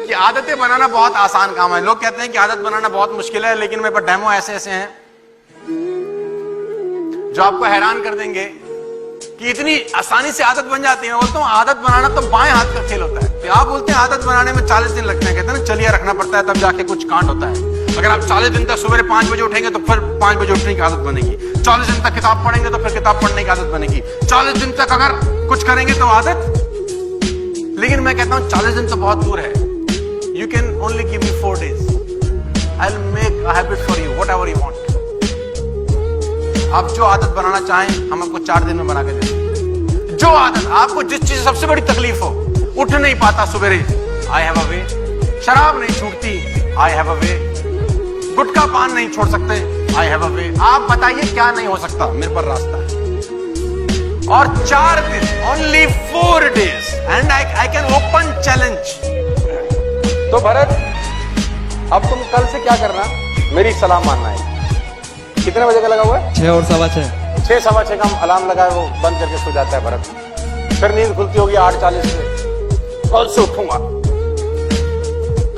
कि आदतें बनाना बहुत आसान काम है। लोग कहते हैं कि आदत बनाना बहुत मुश्किल है, लेकिन मेरे पास डेमो ऐसे ऐसे हैं जो आपको हैरान कर देंगे कि इतनी आसानी से आदत बन जाती है। मैं बोलता हूँ आदत बनाना तो बाएं हाथ का खेल होता है। तो आप बोलते हैं आदत बनाने में 40 दिन लगते हैं, कहते हैं ना चलिए रखना पड़ता है तब जाके कुछ कांड होता है। अगर आप 40 दिन तक सुबह 5 बजे उठेंगे तो फिर 5 बजे उठने की आदत बनेगी। 40 दिन तक किताब पढ़ेंगे तो फिर किताब पढ़ने की आदत बनेगी। 40 दिन तक अगर कुछ करेंगे तो आदत। लेकिन मैं कहता हूं 40 दिन तो बहुत दूर है। You can only give me 4 days, I will make a habit for you, whatever you want. आप जो आदत बनाना चाहें हम आपको 4 दिन में बना के देंगे। जो आदत आपको, जिस चीज सबसे बड़ी तकलीफ हो, उठ नहीं पाता सुबेरे, आई हैव अ वे। शराब नहीं छूटती, आई हैव अ वे। गुटखा पान नहीं छोड़ सकते, आई हैव अ वे। आप बताइए क्या नहीं हो सकता, मेरे पर रास्ता है। और 4 दिन, only 4 days and I can open challenge. तो भरत, अब तुम कल से क्या करना, मेरी सलाह मानना है। कितने बजे का लगा हुआ है? 6 और 6:15। 6 सवा 6 का अलार्म लगाए, वो बंद करके सो जाता है भरत। फिर नींद खुलती होगी 8:40 से। कल से उठूंगा,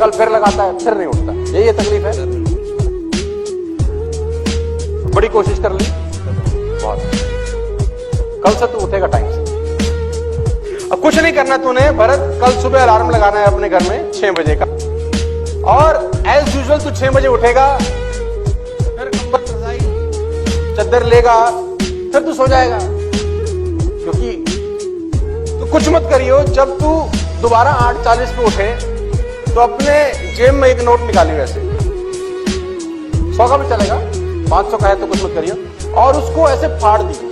कल फिर लगाता है, फिर नहीं उठता। यही तकलीफ है। बड़ी कोशिश कर ली, बहुत। कल से तू उठेगा टाइम से। अब कुछ नहीं करना तूने भरत, कल सुबह अलार्म लगाना है अपने घर में 6 बजे का। और एज यूजुअल तू 6 बजे उठेगा, फिर कंबल रजाई चद्दर लेगा, फिर तू सो जाएगा। क्योंकि तू कुछ मत करियो, जब तू दोबारा 8:40 पे उठे तो अपने जेब में एक नोट निकालियो, ऐसे 100 का भी चलेगा, 500 का है तो कुछ मत करियो, और उसको ऐसे फाड़ दियो।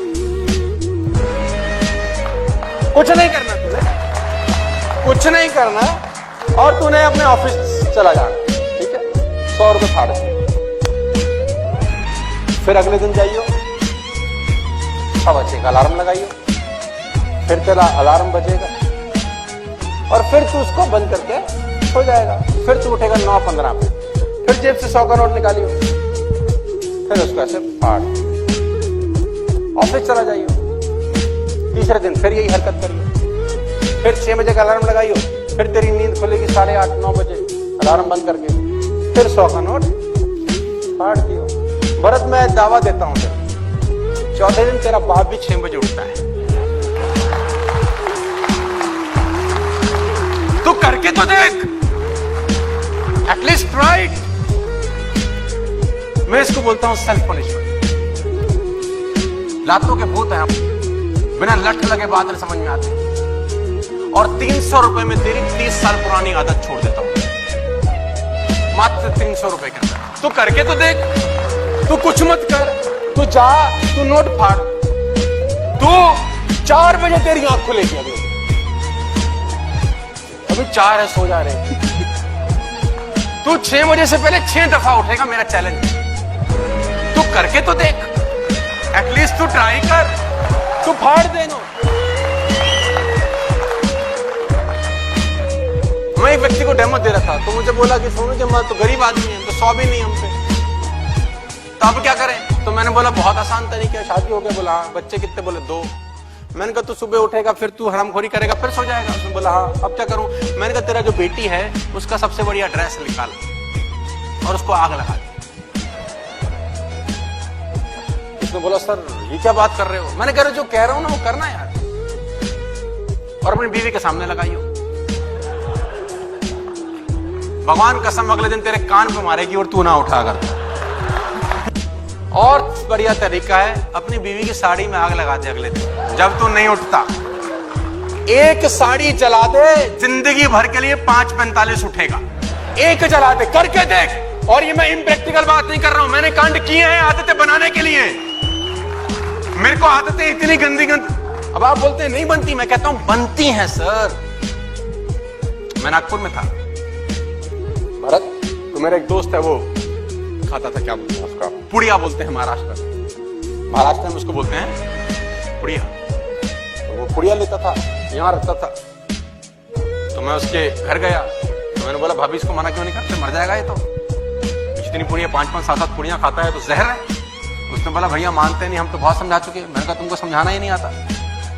कुछ नहीं करना तुझे, कुछ नहीं करना, और तूने अपने ऑफिस चला जाना, ठीक है? 100 रुपए फाड़ दिए। फिर अगले दिन जाइयो, 6 का अलार्म लगाइयो, फिर तेरा अलार्म बजेगा और फिर तू उसको बंद करके हो जाएगा। फिर तू उठेगा 9:15 पे, फिर जेब से 100 का नोट निकालियो, फिर उसको ऐसे फाड़, ऑफिस चला जाइयो। तीसरे दिन फिर यही हरकत करियो, फिर 6 बजे का अलार्म लगाइयो, फिर तेरी नींद खुलेगी 8:30-9 बजे, अलार्म बंद करके फिर 100 का नोट फाड़ दियो। भरत, मैं दावा देता हूं तेरा, 14 दिन तेरा बाप भी 6 बजे उठता है। तू करके तो देख, एटलीस्ट ट्राई। मैं इसको बोलता हूं सेल्फ पनिशमेंट। लातों के भूत हैं हम, बिना लठ लगे बात नहीं समझ में आती। और 300 रुपए में तेरी 30 साल पुरानी आदत छोड़ देता हूं, मात्र 300 रुपए के अंदर। तू करके तो देख, तू कुछ मत कर, तू जा, तू नोट फाड़, तू 4 बजे तेरी आंख खुलेगी। अभी 4 है, सो जा रहे। तू 6 बजे से पहले 6 दफा उठेगा, मेरा चैलेंज। तू करके तो देख, एटलीस्ट तू ट्राई कर, तू फाड़ देना। मैं एक व्यक्ति को डेमो दे रहा था, तो मुझे बोला कि सोनू जी तो गरीब आदमी है, तो 100 भी नहीं हम पे, तो अब क्या करें? तो मैंने बोला बहुत आसान तरीका है, शादी हो गया। बोला हाँ। बच्चे कितने? बोले 2। मैंने कहा तू सुबह उठेगा, फिर तू हरामखोरी करेगा, फिर सो जाएगा। उसने बोला हाँ। अब क्या करूं? मैंने कहा तेरा जो बेटी है उसका सबसे बढ़िया ड्रेस निकाल और उसको आग लगा दे। उसने बोला सर ये क्या बात कर रहे हो? मैंने कहा जो कह रहा हूं ना वो करना यार, और अपनी बीवी के सामने लगाइयो। भगवान कसम अगले दिन तेरे कान पे मारेगी और तू ना उठा कर। और बढ़िया तरीका है, अपनी बीवी की साड़ी में आग लगा दे अगले दिन जब तू नहीं उठता। एक साड़ी जला दे, जिंदगी भर के लिए 5:45 उठेगा। एक जला दे, करके देख। और ये मैं इम्प्रैक्टिकल बात नहीं कर रहा हूं, मैंने कांड किए हैं आदतें बनाने के लिए। मेरे को आदतें इतनी गंदी गंदी, अब आप बोलते हैं नहीं बनती, मैं कहता हूं बनती हैं सर। मैं नागपुर में था भरत, तो मेरा एक दोस्त है, वो खाता था, क्या बोलते हैं उसका, पुड़िया बोलते हैं महाराष्ट्र में उसको बोलते हैं पुड़िया। तो वो पुड़िया लेता था, यहाँ रखता था। तो मैं उसके घर गया, तो मैंने बोला भाभी इसको मना क्यों नहीं करते, मर जाएगा ये तो। जितनी पुड़िया 5-5, 7-7 पुड़िया खाता है तो जहर है। उसने बोला भैया मानते नहीं, हम तो बहुत समझा चुके। मैंने कहा तुमको समझाना ही नहीं आता,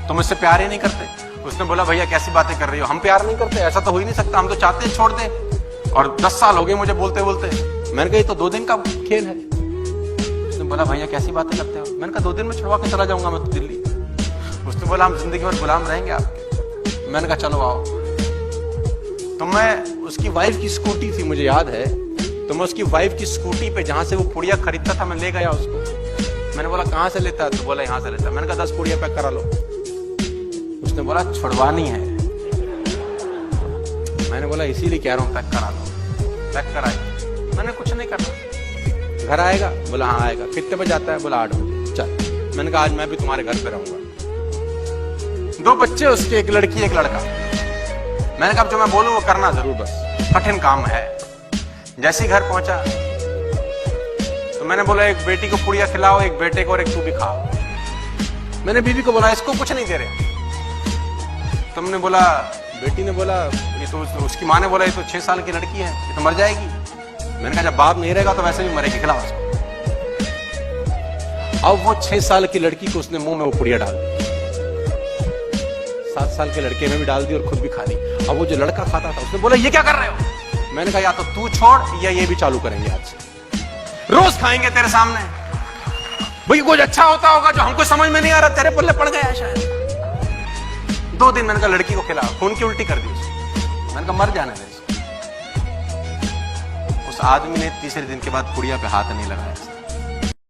तुम मुझसे प्यार ही नहीं करते। उसने बोला भैया कैसी बातें कर रही हो, हम प्यार नहीं करते, ऐसा तो हो ही नहीं सकता, हम तो चाहते हैं छोड़ दे। और 10 साल हो गए मुझे बोलते बोलते। मैंने कहा ये तो 2 दिन का खेल है। उसने बोला भैया कैसी बातें करते हो? मैंने कहा 2 दिन में छुड़वा के चला जाऊंगा मैं तो दिल्ली। उसने बोला हम जिंदगी भर गुलाम रहेंगे आपके। मैंने कहा चलो आओ। तो मैं उसकी वाइफ की स्कूटी थी मुझे याद है, तो मैं उसकी वाइफ की स्कूटी पे जहां से वो पुड़िया खरीदता था मैं ले गया उसको। मैंने बोला कहां से लेता है? तो बोला यहां से लेता है। मैंने कहा 10 पुड़िया पैक करा लो। उसने बोला छुड़वानी है। मैंने बोला इसीलिए कह रहा हूं पैक करा लो। पैक कराई। मैंने कुछ नहीं करना। घर आएगा? बोला हाँ आएगा। कितने बजे आता है? बोला 8 बजे। चल। मैंने कहा आज मैं भी तुम्हारे घर पे रहूंगा। 2 बच्चे उसके, एक लड़की एक लड़का। मैंने कहा जो मैं बोलूं वो करना जरूर, बस कठिन काम है। जैसे ही घर पहुंचा तो मैंने बोला एक बेटी को पुड़िया खिलाओ, एक बेटे को, और एक तू भी खाओ। मैंने बीवी को बोला इसको कुछ नहीं दे रहे। तुमने बोला, बेटी ने बोला ये तो, उसकी माँ ने बोला ये तो 6 साल की लड़की है, ये तो मर जाएगी। मैंने कहा जब बाप नहीं रहेगा तो वैसे भी मरेगी, खिलाओ उसको। अब वो 6 साल की लड़की को उसने मुंह में वो पुड़िया डाल दी। 7 साल के लड़के में भी डाल दी और खुद भी खा ली। अब वो जो लड़का खाता था उसने बोला ये क्या कर रहे हो? मैंने कहा या तो तू छोड़ या ये भी चालू करेंगे आज से, रोज खाएंगे तेरे सामने। भाई कुछ अच्छा होता होगा जो हमको समझ में नहीं आ रहा, तेरे पल्ले पड़ गया शायद। 2 दिन मैंने कहा लड़की को खिला, खून की उल्टी कर दी उसको। मैंने कहा मर जाने दे। उस आदमी ने तीसरे दिन के बाद पुड़िया पे हाथ नहीं लगाया।